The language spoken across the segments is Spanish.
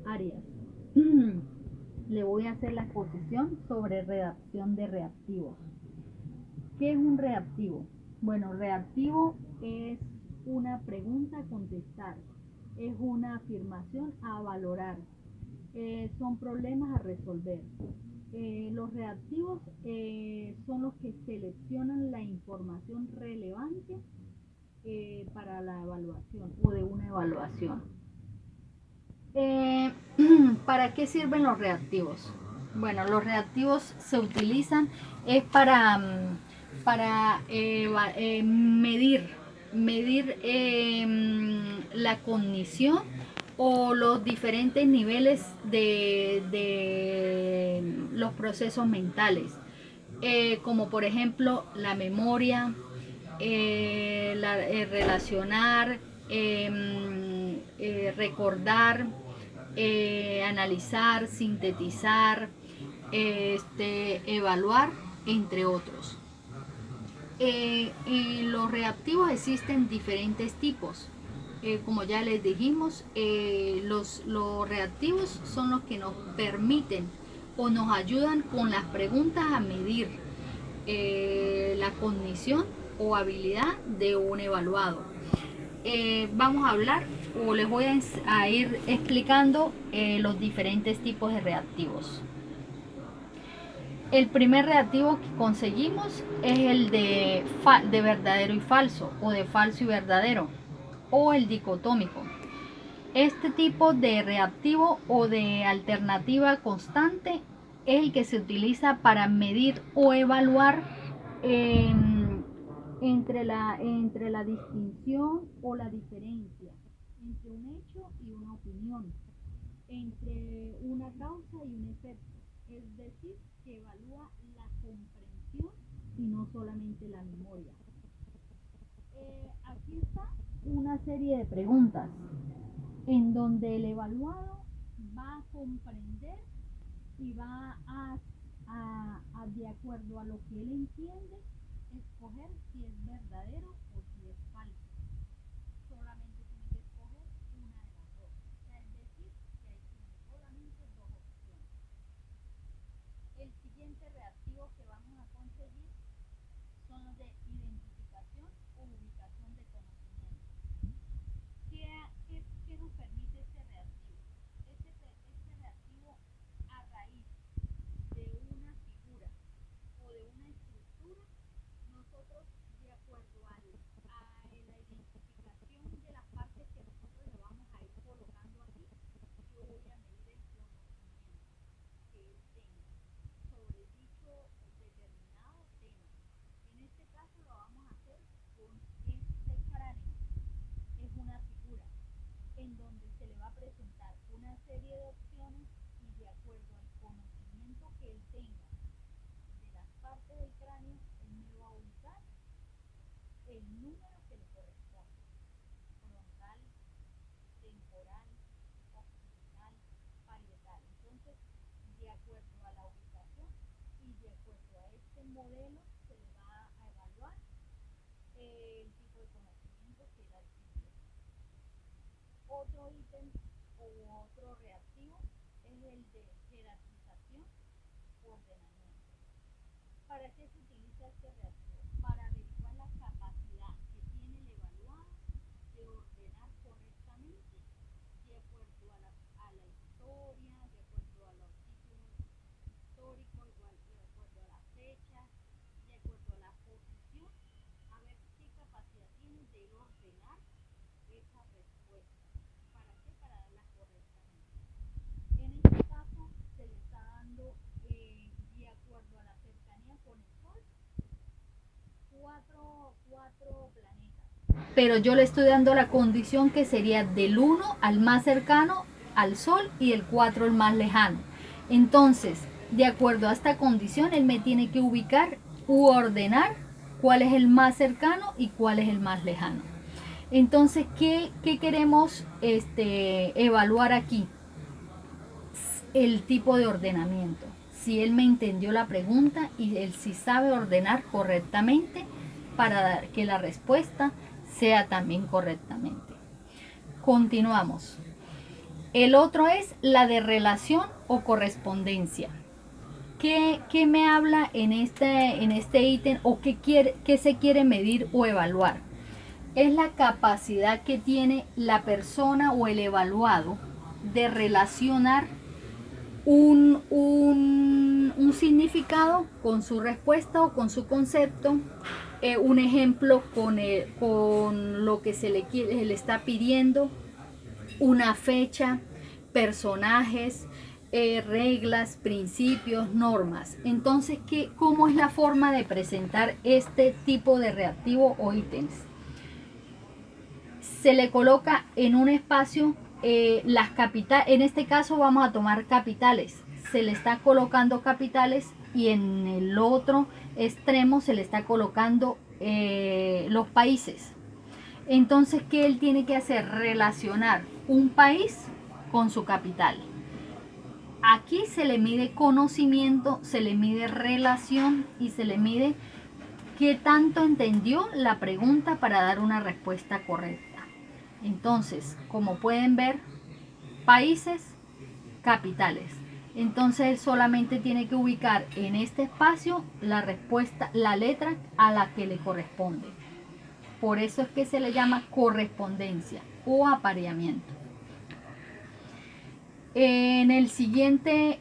Arias. Le voy a hacer la exposición sobre redacción de reactivos. ¿Qué es un reactivo? Bueno, reactivo es una pregunta a contestar, es una afirmación a valorar, son problemas a resolver. Los reactivos son los que seleccionan la información relevante para la evaluación o de una evaluación. Eh, ¿Para qué sirven los reactivos? Bueno, los reactivos se utilizan es para medir la cognición o los diferentes niveles de los procesos mentales, como por ejemplo la memoria, relacionar, recordar, analizar, sintetizar, evaluar, entre otros. En los reactivos existen diferentes tipos. Como ya les dijimos, los reactivos son los que nos permiten o nos ayudan con las preguntas a medir la cognición o habilidad de un evaluado. Vamos a hablar o les voy a ir explicando los diferentes tipos de reactivos. El primer reactivo que conseguimos es el de verdadero y falso, o de falso y verdadero, o el dicotómico. Este tipo de reactivo o de alternativa constante es el que se utiliza para medir o evaluar eh, entre la distinción o la diferencia entre un hecho y una opinión, entre una causa y un efecto, es decir, que evalúa la comprensión y no solamente la memoria. Aquí está una serie de preguntas en donde el evaluado va a comprender y va de acuerdo a lo que él entiende, escoger si es verdadero o si es falso. Solamente tiene que escoger una de las dos. O sea, es decir, que hay solamente dos opciones. El siguiente reactivo que vamos a conseguir son los de identificación o ubicación de conocimiento. ¿Qué nos permite este reactivo? Este reactivo, a raíz de una figura o de una estructura, nosotros, de acuerdo a la identificación de las partes que nosotros le vamos a ir colocando aquí, yo voy a medir el conocimiento que él tenga sobre dicho determinado tema. En este caso lo vamos a hacer con este cráneo. Es una figura en donde se le va a presentar una serie de opciones y de acuerdo al conocimiento que él tenga de las partes del cráneo, él me va a ubicar el número que le corresponde: frontal, temporal, occipital, parietal. Entonces, de acuerdo a la ubicación y de acuerdo a este modelo, se le va a evaluar el tipo de conocimiento que él adquirió. Otro ítem o otro reactivo es el de jerarquización o ordenamiento. ¿Para qué se utiliza este reactivo? Para averiguar la capacidad que tiene el evaluado de ordenar correctamente de acuerdo a la historia, de acuerdo a los sitios históricos, igual de acuerdo a las fechas, de acuerdo a la posición, a ver qué capacidad tiene de ordenar esa respuesta. ¿Para qué? Para darla correctamente. En este caso se le está dando, de acuerdo a la cercanía con el Sol, cuatro planetas. Pero yo le estoy dando la condición que sería del 1 al más cercano al Sol y el 4 el más lejano. Entonces, de acuerdo a esta condición, él me tiene que ubicar u ordenar cuál es el más cercano y cuál es el más lejano. Entonces, ¿qué queremos evaluar aquí? El tipo de ordenamiento. Si él me entendió la pregunta y él sí sabe ordenar correctamente para que la respuesta sea también correctamente. Continuamos. El otro es la de relación o correspondencia. ¿Qué me habla en este ítem o qué se quiere medir o evaluar? Es la capacidad que tiene la persona o el evaluado de relacionar un significado con su respuesta o con su concepto, un ejemplo con lo que se le está pidiendo, una fecha, personajes, reglas, principios, normas. Entonces, ¿cómo es la forma de presentar este tipo de reactivo o ítems? Se le coloca en un espacio las capitales, en este caso vamos a tomar capitales, se le está colocando capitales y en el otro extremo se le está colocando los países. Entonces, ¿qué él tiene que hacer? Relacionar un país con su capital. Aquí se le mide conocimiento, se le mide relación y se le mide qué tanto entendió la pregunta para dar una respuesta correcta. Entonces, como pueden ver, países, capitales. Entonces él solamente tiene que ubicar en este espacio la respuesta, la letra a la que le corresponde. Por eso es que se le llama correspondencia o apareamiento. En el siguiente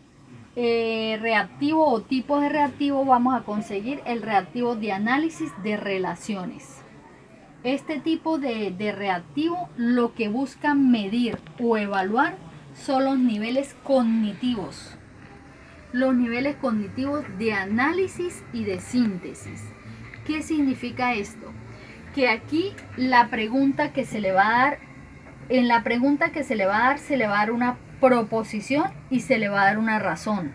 reactivo o tipo de reactivo vamos a conseguir el reactivo de análisis de relaciones. Este tipo de reactivo lo que busca medir o evaluar son los niveles cognitivos. Los niveles cognitivos de análisis y de síntesis. ¿Qué significa esto? Que aquí la pregunta que se le va a dar, en la pregunta que se le va a dar una proposición y se le va a dar una razón.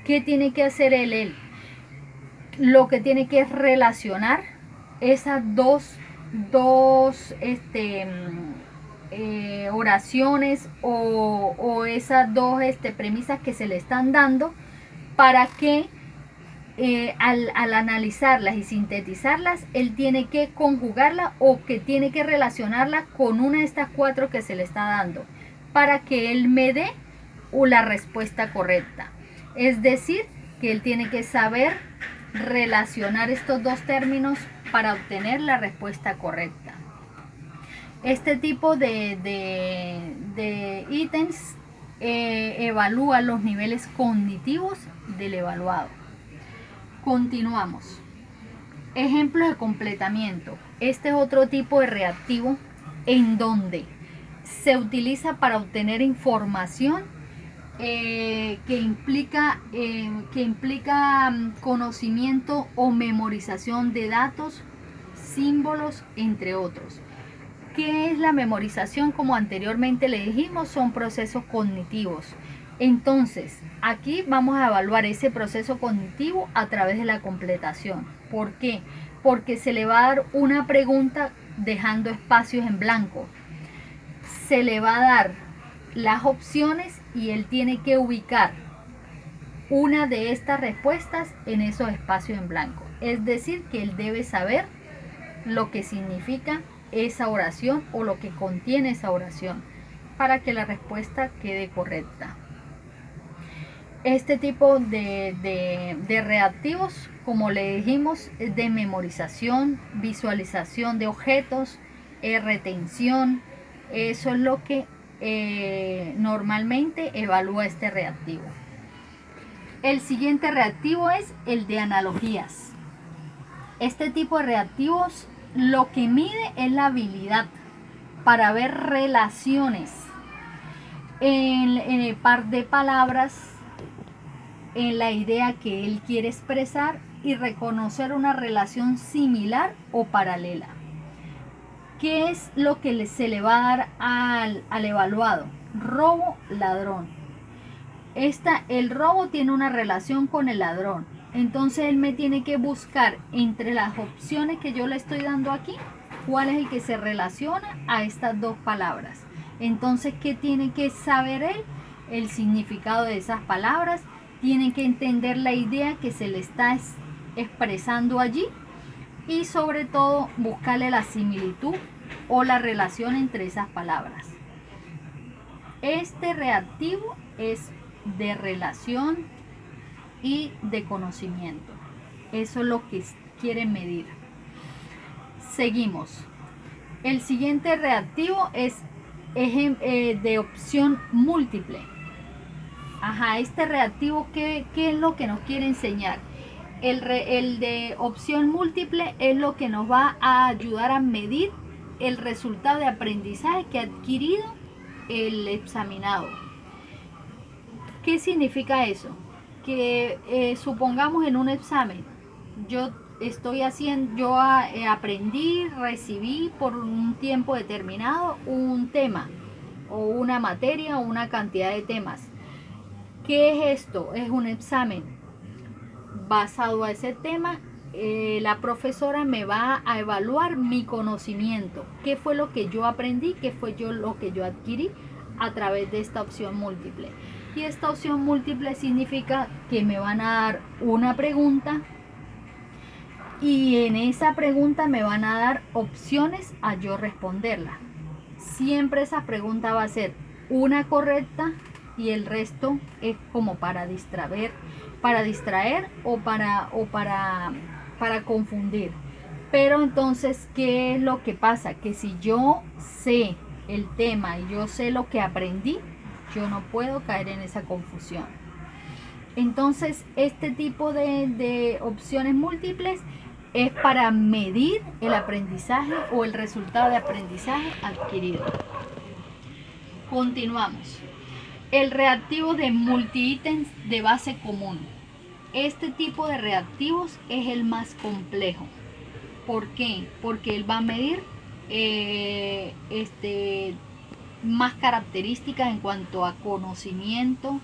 ¿Qué tiene que hacer él? Lo que tiene que es relacionar esas dos oraciones o esas dos premisas que se le están dando para que al analizarlas y sintetizarlas, él tiene que conjugarla o que tiene que relacionarla con una de estas cuatro que se le está dando para que él me dé la respuesta correcta. Es decir, que él tiene que saber relacionar estos dos términos para obtener la respuesta correcta. Este tipo de ítems evalúa los niveles cognitivos del evaluado. Continuamos. Ejemplos de completamiento. Este es otro tipo de reactivo en donde se utiliza para obtener información que implica conocimiento o memorización de datos, símbolos, entre otros. ¿Qué es la memorización? Como anteriormente le dijimos, son procesos cognitivos. Entonces, aquí vamos a evaluar ese proceso cognitivo a través de la completación. ¿Por qué? Porque se le va a dar una pregunta dejando espacios en blanco. Se le va a dar las opciones y él tiene que ubicar una de estas respuestas en esos espacios en blanco. Es decir, que él debe saber lo que significa esa oración o lo que contiene esa oración para que la respuesta quede correcta. Este tipo de reactivos, como le dijimos, es de memorización, visualización de objetos, retención. Eso es lo que normalmente evalúa este reactivo. El siguiente reactivo es el de analogías. Este tipo de reactivos lo que mide es la habilidad para ver relaciones en el par de palabras, en la idea que él quiere expresar y reconocer una relación similar o paralela. ¿Qué es lo que se le va a dar al evaluado? Robo, ladrón. El robo tiene una relación con el ladrón. Entonces él me tiene que buscar entre las opciones que yo le estoy dando aquí, cuál es el que se relaciona a estas dos palabras. Entonces, ¿qué tiene que saber él? El significado de esas palabras. Tiene que entender la idea que se le está expresando allí y sobre todo buscarle la similitud o la relación entre esas palabras. Este reactivo es de relación y de conocimiento. Eso es lo que quieren medir. Seguimos. El siguiente reactivo es de opción múltiple. Ajá, este reactivo, ¿qué es lo que nos quiere enseñar? El de opción múltiple es lo que nos va a ayudar a medir el resultado de aprendizaje que ha adquirido el examinado. ¿Qué significa eso? Que supongamos en un examen, yo aprendí, recibí por un tiempo determinado un tema o una materia o una cantidad de temas. ¿Qué es esto? Es un examen. Basado a ese tema, la profesora me va a evaluar mi conocimiento. ¿Qué fue lo que yo aprendí? ¿Qué fue lo que yo adquirí a través de esta opción múltiple? Y esta opción múltiple significa que me van a dar una pregunta y en esa pregunta me van a dar opciones a yo responderla. Siempre esa pregunta va a ser una correcta y el resto es como para distraer o para confundir. Pero entonces, ¿qué es lo que pasa? Que si yo sé el tema y yo sé lo que aprendí, yo no puedo caer en esa confusión. Entonces, este tipo de opciones múltiples es para medir el aprendizaje o el resultado de aprendizaje adquirido. Continuamos. El reactivo de multi-ítems de base común. Este tipo de reactivos es el más complejo. ¿Por qué? Porque él va a medir más características en cuanto a conocimiento,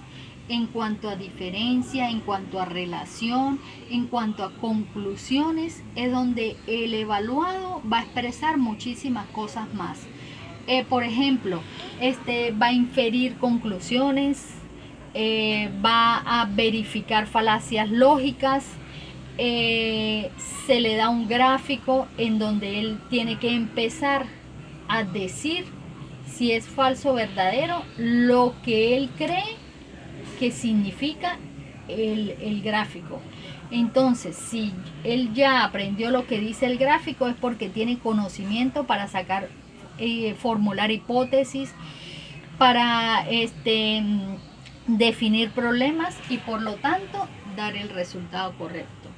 en cuanto a diferencia, en cuanto a relación, en cuanto a conclusiones, es donde el evaluado va a expresar muchísimas cosas más. Por ejemplo, va a inferir conclusiones, va a verificar falacias lógicas, se le da un gráfico en donde él tiene que empezar a decir si es falso o verdadero lo que él cree que significa el gráfico. Entonces, si él ya aprendió lo que dice el gráfico, es porque tiene conocimiento para sacar, formular hipótesis, para definir problemas y por lo tanto dar el resultado correcto.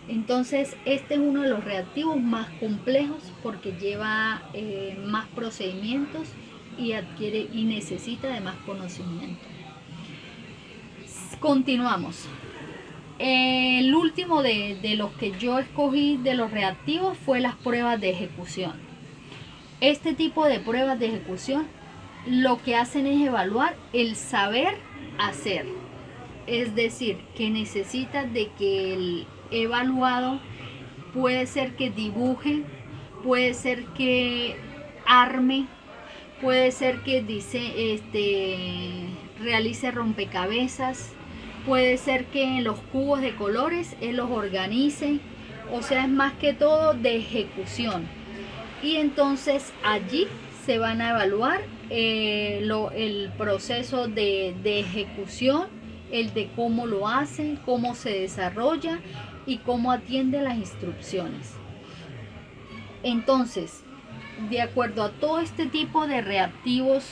Entonces, este es uno de los reactivos más complejos porque lleva más procedimientos y adquiere y necesita de más conocimiento. Continuamos. El último de los que yo escogí de los reactivos fue las pruebas de ejecución. Este tipo de pruebas de ejecución lo que hacen es evaluar el saber hacer. Es decir, que necesita de que el evaluado puede ser que dibuje, puede ser que arme, puede ser que realice rompecabezas, puede ser que en los cubos de colores él los organice, o sea, es más que todo de ejecución. Y entonces allí se van a evaluar el proceso de ejecución, el de cómo lo hacen, cómo se desarrolla y cómo atiende las instrucciones. Entonces, de acuerdo a todo este tipo de reactivos,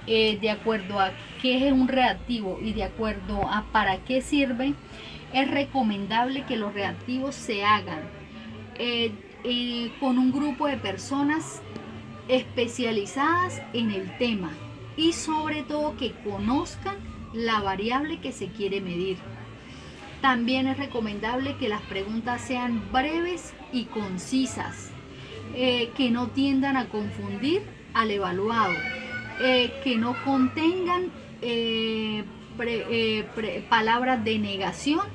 de acuerdo a qué es un reactivo y de acuerdo a para qué sirve, es recomendable que los reactivos se hagan con un grupo de personas especializadas en el tema y sobre todo que conozcan la variable que se quiere medir. También es recomendable que las preguntas sean breves y concisas, que no tiendan a confundir al evaluado, que no contengan palabras de negación,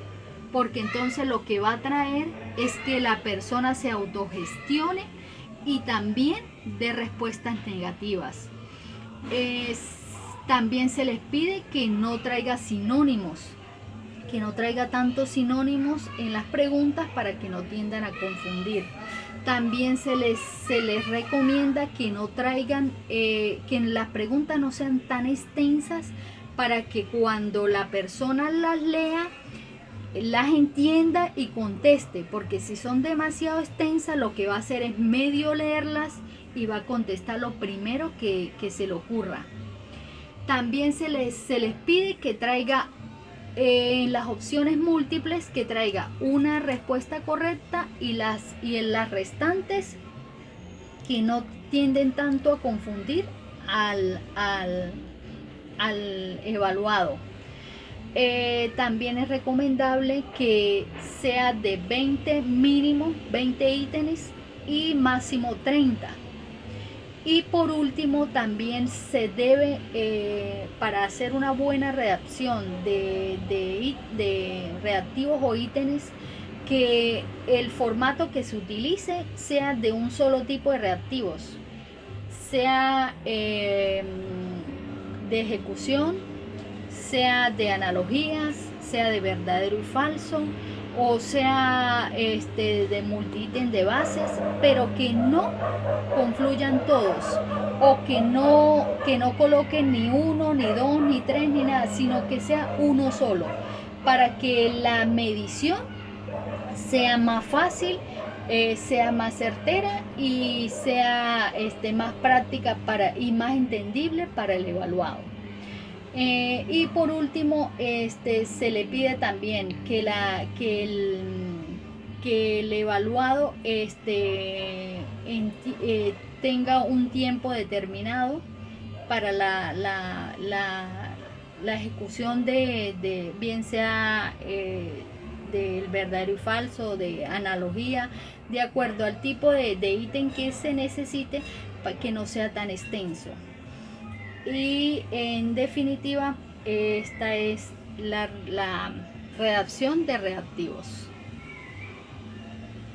porque entonces lo que va a traer es que la persona se autogestione y también de respuestas negativas. También se les pide que no traiga sinónimos, que no traiga tantos sinónimos en las preguntas para que no tiendan a confundir. También se les recomienda que no traigan, que las preguntas no sean tan extensas para que cuando la persona las lea, las entienda y conteste, porque si son demasiado extensas lo que va a hacer es medio leerlas y va a contestar lo primero que se le ocurra. También se les pide que traiga en las opciones múltiples, que traiga una respuesta correcta y en las restantes que no tienden tanto a confundir al evaluado. También es recomendable que sea de 20 mínimo 20 ítems y máximo 30. Y por último, también se debe, para hacer una buena redacción de reactivos o ítems, que el formato que se utilice sea de un solo tipo de reactivos, sea de ejecución, sea de analogías, sea de verdadero y falso, o sea de multi-ítem de bases, pero que no confluyan todos, o que no coloquen ni uno, ni dos, ni tres, ni nada, sino que sea uno solo, para que la medición sea más fácil, sea más certera y sea más práctica y más entendible para el evaluado. Y por último, se le pide también que el evaluado tenga un tiempo determinado para la ejecución de bien sea del verdadero y falso, de analogía, de acuerdo al tipo de ítem que se necesite, para que no sea tan extenso. Y en definitiva, esta es la redacción de reactivos.